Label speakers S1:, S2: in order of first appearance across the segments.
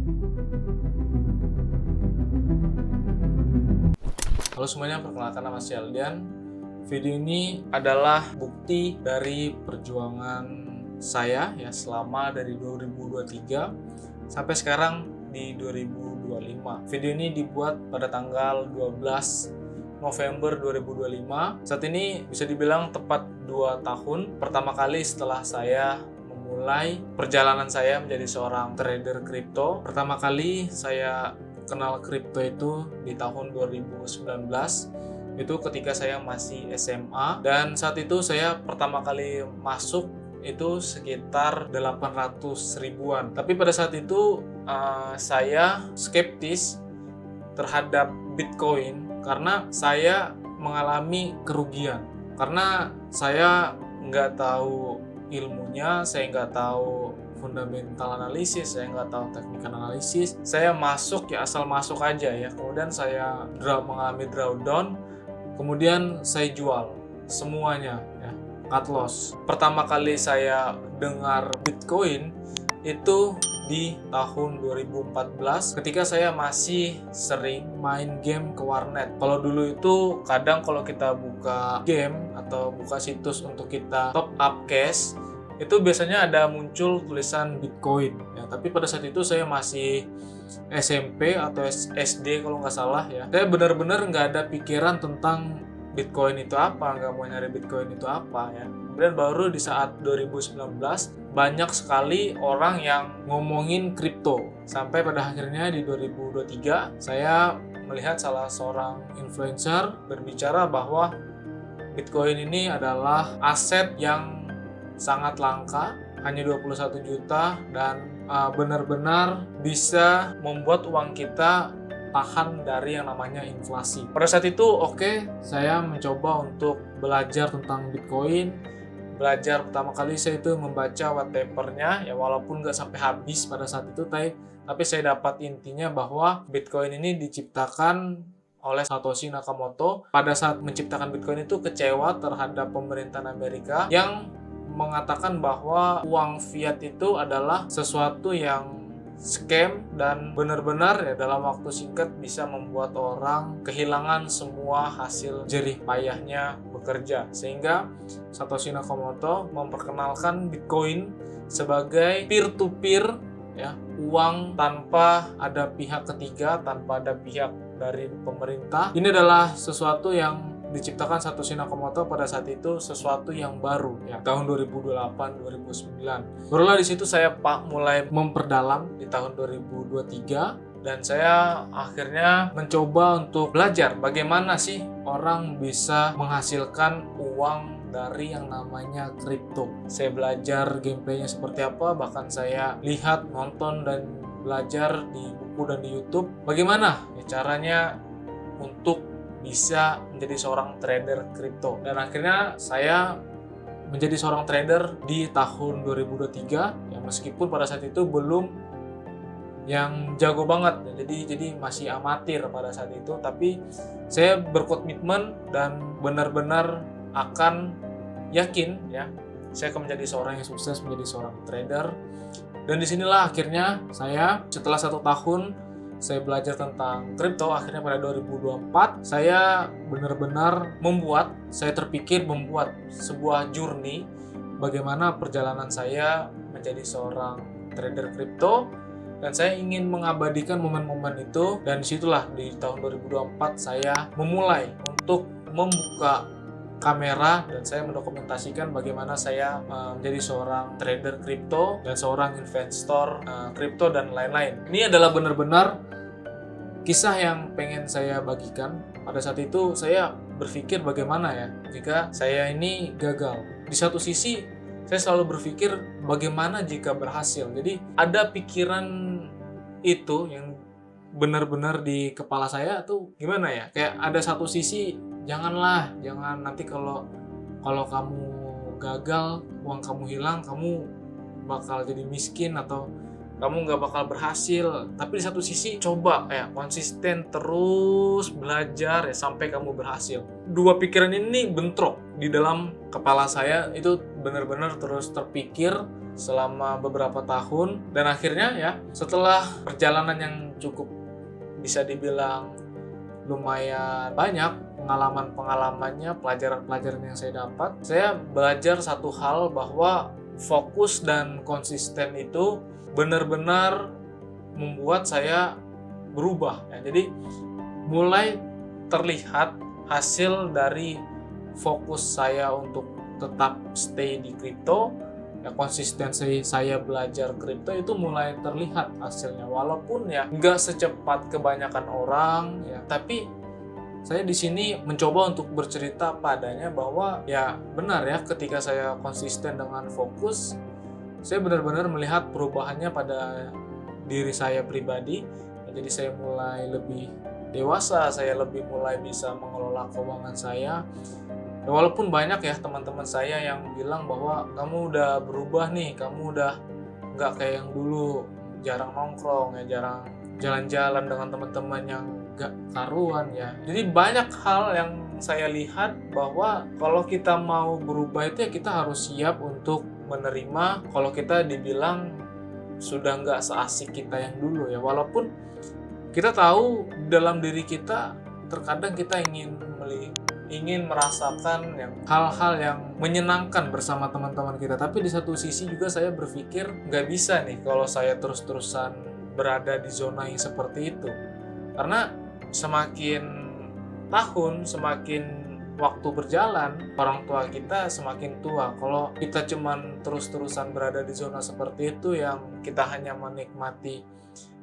S1: Halo semuanya, perkenalkan nama saya Aldian. Video ini adalah bukti dari perjuangan saya ya selama dari 2023 sampai sekarang di 2025. Video ini dibuat pada tanggal 12 November 2025. Saat ini bisa dibilang tepat 2 tahun pertama kali setelah saya memulai perjalanan saya menjadi seorang trader kripto. Pertama kali saya kenal kripto itu di tahun 2019, itu ketika saya masih SMA, dan saat itu saya pertama kali masuk itu sekitar 800 ribuan. Tapi pada saat itu saya skeptis terhadap Bitcoin karena saya mengalami kerugian, karena saya nggak tahu ilmunya, saya nggak tahu fundamental analisis, saya nggak tahu teknik analisis. Saya masuk ya asal masuk aja ya. Kemudian saya mengalami drawdown, kemudian saya jual semuanya ya, cut loss. Pertama kali saya dengar Bitcoin itu di tahun 2014 ketika saya masih sering main game ke warnet. Kalau dulu itu kadang kalau kita buka game atau buka situs untuk kita top up cash, itu biasanya ada muncul tulisan Bitcoin ya. Tapi pada saat itu saya masih SMP atau SD kalau nggak salah ya. Saya benar-benar nggak ada pikiran tentang Bitcoin itu apa, nggak mau nyari Bitcoin itu apa ya. Kemudian baru di saat 2019 banyak sekali orang yang ngomongin kripto. Sampai pada akhirnya di 2023 saya melihat salah seorang influencer berbicara bahwa Bitcoin ini adalah aset yang sangat langka, hanya 21 juta, dan benar-benar bisa membuat uang kita tahan dari yang namanya inflasi. Pada saat itu saya mencoba untuk belajar tentang Bitcoin. Belajar pertama kali saya itu membaca white papernya ya, walaupun nggak sampai habis pada saat itu, tapi saya dapat intinya bahwa Bitcoin ini diciptakan oleh Satoshi Nakamoto. Pada saat menciptakan Bitcoin itu kecewa terhadap pemerintahan Amerika yang mengatakan bahwa uang fiat itu adalah sesuatu yang scam dan benar-benar ya dalam waktu singkat bisa membuat orang kehilangan semua hasil jerih payahnya bekerja. Sehingga Satoshi Nakamoto memperkenalkan Bitcoin sebagai peer-to-peer ya, uang tanpa ada pihak ketiga, tanpa ada pihak dari pemerintah. Ini adalah sesuatu yang diciptakan Satoshi Nakamoto pada saat itu, sesuatu yang baru ya, tahun 2008-2009. Barulah di situ saya mulai memperdalam di tahun 2023, dan saya akhirnya mencoba untuk belajar bagaimana sih orang bisa menghasilkan uang dari yang namanya kripto. Saya belajar gameplaynya seperti apa, bahkan saya lihat, nonton, dan belajar di buku dan di YouTube bagaimana ya caranya untuk bisa menjadi seorang trader kripto. Dan akhirnya saya menjadi seorang trader di tahun 2023 ya, meskipun pada saat itu belum yang jago banget ya, jadi masih amatir pada saat itu, tapi saya berkomitmen dan benar-benar akan yakin ya saya akan menjadi seorang yang sukses, menjadi seorang trader. Dan disinilah akhirnya saya setelah 1 tahun saya belajar tentang kripto, akhirnya pada 2024 saya benar-benar saya terpikir membuat sebuah journey bagaimana perjalanan saya menjadi seorang trader kripto, dan saya ingin mengabadikan momen-momen itu. Dan disitulah di tahun 2024 saya memulai untuk membuka kamera dan saya mendokumentasikan bagaimana saya menjadi seorang trader kripto dan seorang investor kripto dan lain-lain. Ini adalah benar-benar kisah yang pengen saya bagikan. Pada saat itu saya berpikir bagaimana ya jika saya ini gagal. Di satu sisi saya selalu berpikir bagaimana jika berhasil. Jadi ada pikiran itu yang benar-benar di kepala saya tuh gimana ya, kayak ada satu sisi jangan nanti kalau kamu gagal, uang kamu hilang, kamu bakal jadi miskin atau kamu nggak bakal berhasil. Tapi di satu sisi coba ya konsisten terus belajar ya sampai kamu berhasil. Dua pikiran ini bentrok di dalam kepala saya, itu benar-benar terus terpikir selama beberapa tahun. Dan akhirnya ya setelah perjalanan yang cukup bisa dibilang lumayan banyak pengalaman-pengalamannya, pelajaran-pelajaran yang saya dapat, saya belajar satu hal bahwa fokus dan konsisten itu benar-benar membuat saya berubah ya. Jadi mulai terlihat hasil dari fokus saya untuk tetap stay di kripto ya, konsistensi saya belajar kripto itu mulai terlihat hasilnya, walaupun ya nggak secepat kebanyakan orang ya, tapi saya di sini mencoba untuk bercerita padanya bahwa ya benar ya, ketika saya konsisten dengan fokus, saya benar-benar melihat perubahannya pada diri saya pribadi. Jadi saya mulai lebih dewasa, saya lebih mulai bisa mengelola keuangan saya. Ya, walaupun banyak ya teman-teman saya yang bilang bahwa kamu udah berubah nih, kamu udah nggak kayak yang dulu, jarang nongkrong ya, jarang jalan-jalan dengan teman-teman yang gak karuan ya. Jadi banyak hal yang saya lihat bahwa kalau kita mau berubah itu ya kita harus siap untuk menerima kalau kita dibilang sudah nggak seasik kita yang dulu ya. Walaupun kita tahu dalam diri kita terkadang kita ingin merasakan hal-hal yang menyenangkan bersama teman-teman kita, tapi di satu sisi juga saya berpikir nggak bisa nih kalau saya terus-terusan berada di zona yang seperti itu, karena semakin tahun, semakin waktu berjalan, orang tua kita semakin tua. Kalau kita cuman terus-terusan berada di zona seperti itu yang kita hanya menikmati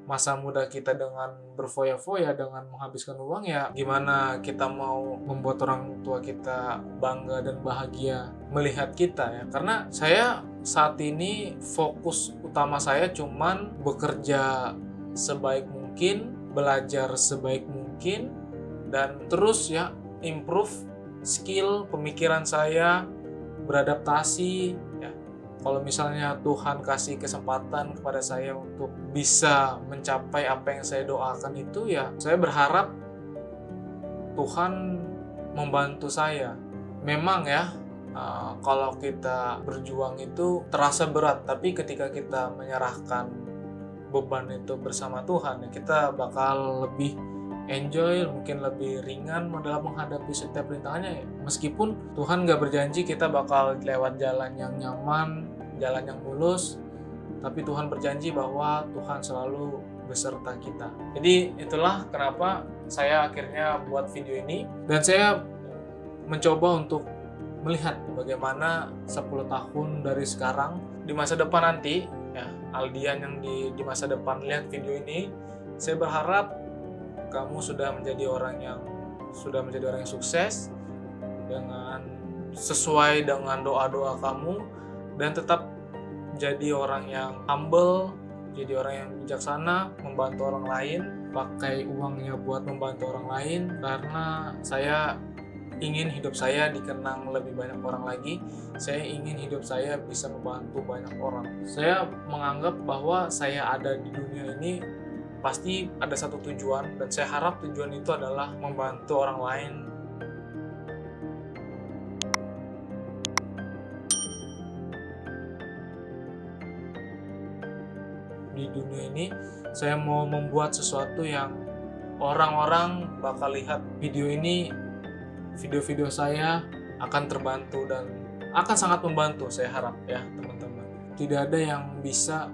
S1: masa muda kita dengan berfoya-foya, dengan menghabiskan uang, ya gimana kita mau membuat orang tua kita bangga dan bahagia melihat kita ya. Karena saya saat ini fokus utama saya cuman bekerja sebaik mungkin, belajar sebaik mungkin, dan terus ya improve skill pemikiran saya, beradaptasi ya. Kalau misalnya Tuhan kasih kesempatan kepada saya untuk bisa mencapai apa yang saya doakan itu, ya saya berharap Tuhan membantu saya. Memang ya, kalau kita berjuang itu terasa berat, tapi ketika kita menyerahkan beban itu bersama Tuhan, ya kita bakal lebih enjoy, mungkin lebih ringan dalam menghadapi setiap rintangannya ya. Meskipun Tuhan gak berjanji kita bakal lewat jalan yang nyaman, jalan yang mulus, tapi Tuhan berjanji bahwa Tuhan selalu beserta kita. Jadi itulah kenapa saya akhirnya buat video ini, dan saya mencoba untuk melihat bagaimana 10 tahun dari sekarang, di masa depan nanti ya, Aldian yang di masa depan lihat video ini, saya berharap kamu sudah menjadi orang yang sukses dengan sesuai dengan doa-doa kamu, dan tetap jadi orang yang humble, jadi orang yang bijaksana, membantu orang lain, pakai uangnya buat membantu orang lain, karena saya ingin hidup saya dikenang lebih banyak orang lagi. Saya ingin hidup saya bisa membantu banyak orang. Saya menganggap bahwa saya ada di dunia ini pasti ada satu tujuan, dan saya harap tujuan itu adalah membantu orang lain. Di dunia ini saya mau membuat sesuatu yang orang-orang bakal lihat video ini, video-video saya akan terbantu dan akan sangat membantu, saya harap ya teman-teman. Tidak ada yang bisa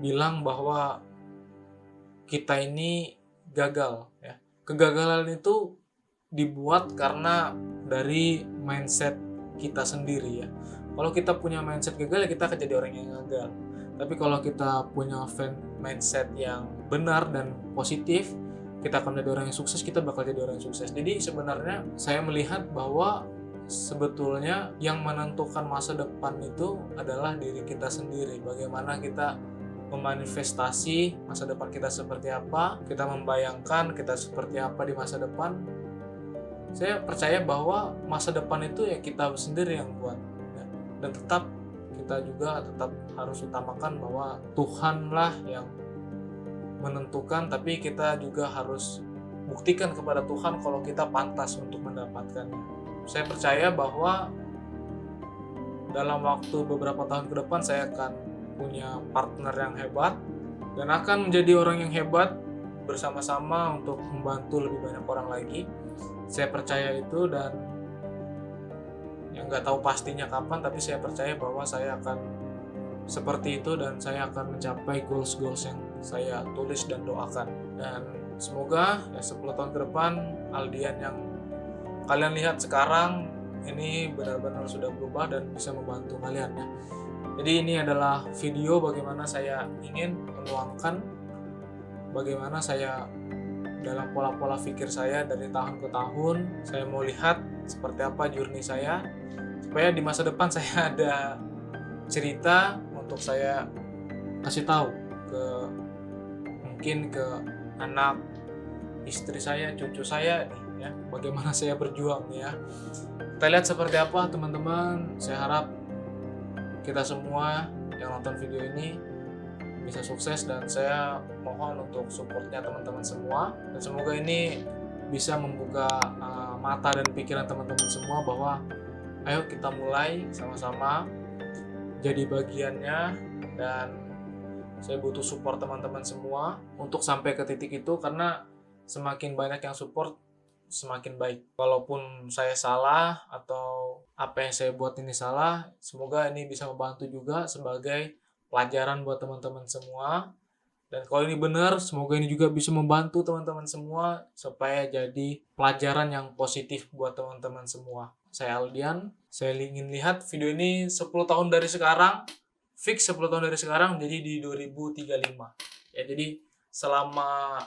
S1: bilang bahwa kita ini gagal ya. Kegagalan itu dibuat karena dari mindset kita sendiri ya. Kalau kita punya mindset gagal, ya kita akan jadi orang yang gagal. Tapi kalau kita punya mindset yang benar dan positif, kita akan menjadi orang yang sukses, kita bakal jadi orang yang sukses. Jadi sebenarnya saya melihat bahwa sebetulnya yang menentukan masa depan itu adalah diri kita sendiri. Bagaimana kita memanifestasi masa depan kita seperti apa, kita membayangkan kita seperti apa di masa depan. Saya percaya bahwa masa depan itu ya kita sendiri yang buat ya. Dan tetap kita kita juga tetap harus utamakan bahwa Tuhanlah yang menentukan, tapi kita juga harus buktikan kepada Tuhan kalau kita pantas untuk mendapatkannya. Saya percaya bahwa dalam waktu beberapa tahun ke depan saya akan punya partner yang hebat dan akan menjadi orang yang hebat bersama-sama untuk membantu lebih banyak orang lagi. Saya percaya itu, dan yang nggak tahu pastinya kapan, tapi saya percaya bahwa saya akan seperti itu dan saya akan mencapai goals-goals yang saya tulis dan doakan. Dan semoga ya 10 tahun ke depan Aldian yang kalian lihat sekarang ini benar-benar sudah berubah dan bisa membantu kalian ya. Jadi ini adalah video bagaimana saya ingin menuangkan bagaimana saya dalam pola-pola pikir saya dari tahun ke tahun. Saya mau lihat seperti apa journey saya, supaya di masa depan saya ada cerita untuk saya kasih tahu ke mungkin ke anak, istri saya, cucu saya nih ya, bagaimana saya berjuang ya. Kita lihat seperti apa teman-teman. Saya harap kita semua yang nonton video ini bisa sukses, dan saya mohon untuk supportnya teman-teman semua, dan semoga ini bisa membuka mata dan pikiran teman-teman semua bahwa ayo kita mulai sama-sama jadi bagiannya, dan saya butuh support teman-teman semua untuk sampai ke titik itu, karena semakin banyak yang support semakin baik. Walaupun saya salah atau apa yang saya buat ini salah, semoga ini bisa membantu juga sebagai pelajaran buat teman-teman semua. Dan kalau ini benar, semoga ini juga bisa membantu teman-teman semua supaya jadi pelajaran yang positif buat teman-teman semua. Saya Aldian, saya ingin lihat video ini 10 tahun dari sekarang, fix 10 tahun dari sekarang, jadi di 2035. Ya, jadi selama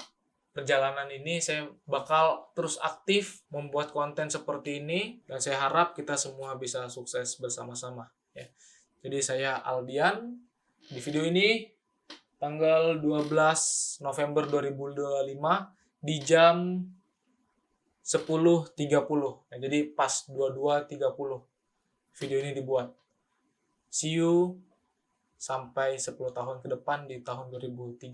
S1: perjalanan ini saya bakal terus aktif membuat konten seperti ini, dan saya harap kita semua bisa sukses bersama-sama ya. Jadi saya Aldian, di video ini tanggal 12 November 2025 di jam 10.30 ya, jadi pas 22.30 video ini dibuat. See you sampai 10 tahun ke depan di tahun 2035.